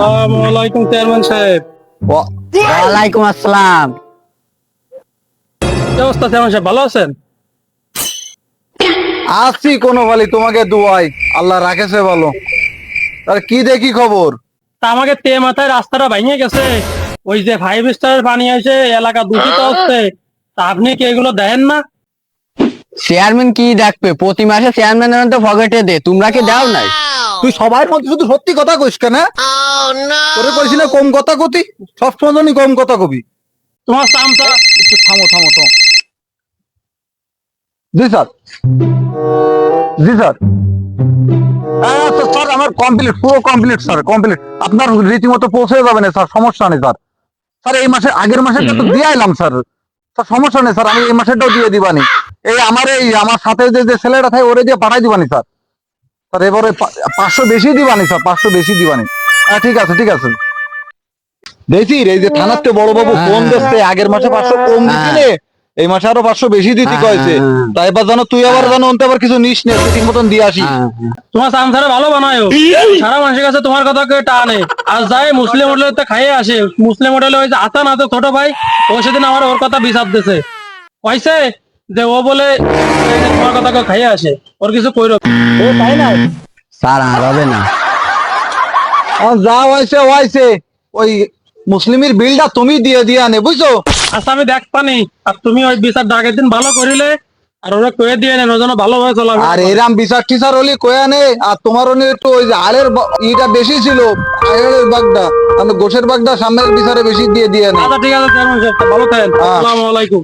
আসসালামু আলাইকুম চেয়ারম্যান সাহেব। ওয়ালাইকুম আসসালাম। কি অবস্থা চেয়ারম্যান সাহেব, ভালো আছেন? আছি কোনো ভালি, তোমাকে দুয়াই আল্লাহ রাখেছে ভালো। আর কি দেখি খবর? তা আমাকে তে মাথায় রাস্তাটা ভেঙে গেছে, ওই যে 5 স্টারের পানি আসে, এলাকা দূষিত হচ্ছে। তা আপনি কি এগুলো দেখেন না? চেয়ারম্যান কি দেখবে? প্রতি মাসে চেয়ারম্যানের তো পকেটে দে, তোমরা কি দাও নাই? তুই সবার মধ্যে শুধু সত্যি কথা কইস কেন? তোরে কইছি না কম কথা কতি, সবসময় জানি কম কথা কবি। তোমার চামচা। একটু থামো থামো থামো। জি স্যার, জি স্যার। আচ্ছা স্যার, আমার কমপ্লিট, পুরো কমপ্লিট স্যার, কমপ্লিট। আপনার রীতিমতো পৌঁছে যাবে না স্যার, সমস্যা নেই স্যার। স্যার এই মাসে আগের মাসেরটা তো দিয়ে আইলাম স্যার। স্যার সমস্যা নেই স্যার, আমি এই মাসেরটাও দিয়ে দিবানি। আমার সাথে যে ছেলেটা থাকে ওরে দিয়ে পাঠাই দিবানি স্যার। স্যার এবারে 500 বেশি দিবানি স্যার, 500 বেশি দিবানি। ঠিক আছে ঠিক আছে। দেখছি এই যে থানাতে বড় বাবু ফোন দিচ্ছে, আগের মাসে 500 কম দিছি রে, এই মাসে আরো 500 বেশি দিতে কয়েছে। তাই এবার জানো তুই আবার জানো অন্তে আবার কিছু নিস নে, ঠিক মতন দিয়ে আসি। তোমার চামচারা ভালো বানায়, সারা মানুষের কাছে তোমার কথা কেউ টানে। আর যায় মুসলিম হোটেলে খাইয়ে আসে, মুসলিম হোটেলে ওই যে আতান আছে ছোট ভাই, ও সেদিন আমার ওর কথা বিচার দিছে, কইছে যে ও বলে এই যে তোমার কথা কেউ খাইয়ে আসে, ওর কিছু কইরো। ও তাই না? স্যার আর হবে না। যা হয়েছে হয়েছে, ওই মুসলিমের বিলটা তুমি দিয়ে দিয়ে আনে বুঝছো। আচ্ছা আমি দেখতানি, আর তুমি ওই বিচার ডাকের দিন ভালো করিলে আর ওরা কয়ে দিয়ে নেন, ওর জন্য ভালোভাবে চলাবে। আর এরাম বিচার টিচার হলি কয়া নে। আর তোমার একটু ওই যে আলের ইটা বেশি ছিল, আয়ের বাগদা, মানে গোশের বাগদা সামনের বিচারে বেশি দিয়ে দিয়ে নে। আচ্ছা ঠিক আছে চেয়ারম্যান সাহেব, ভালো থাকেন। হ্যাঁ। আসসালামু আলাইকুম।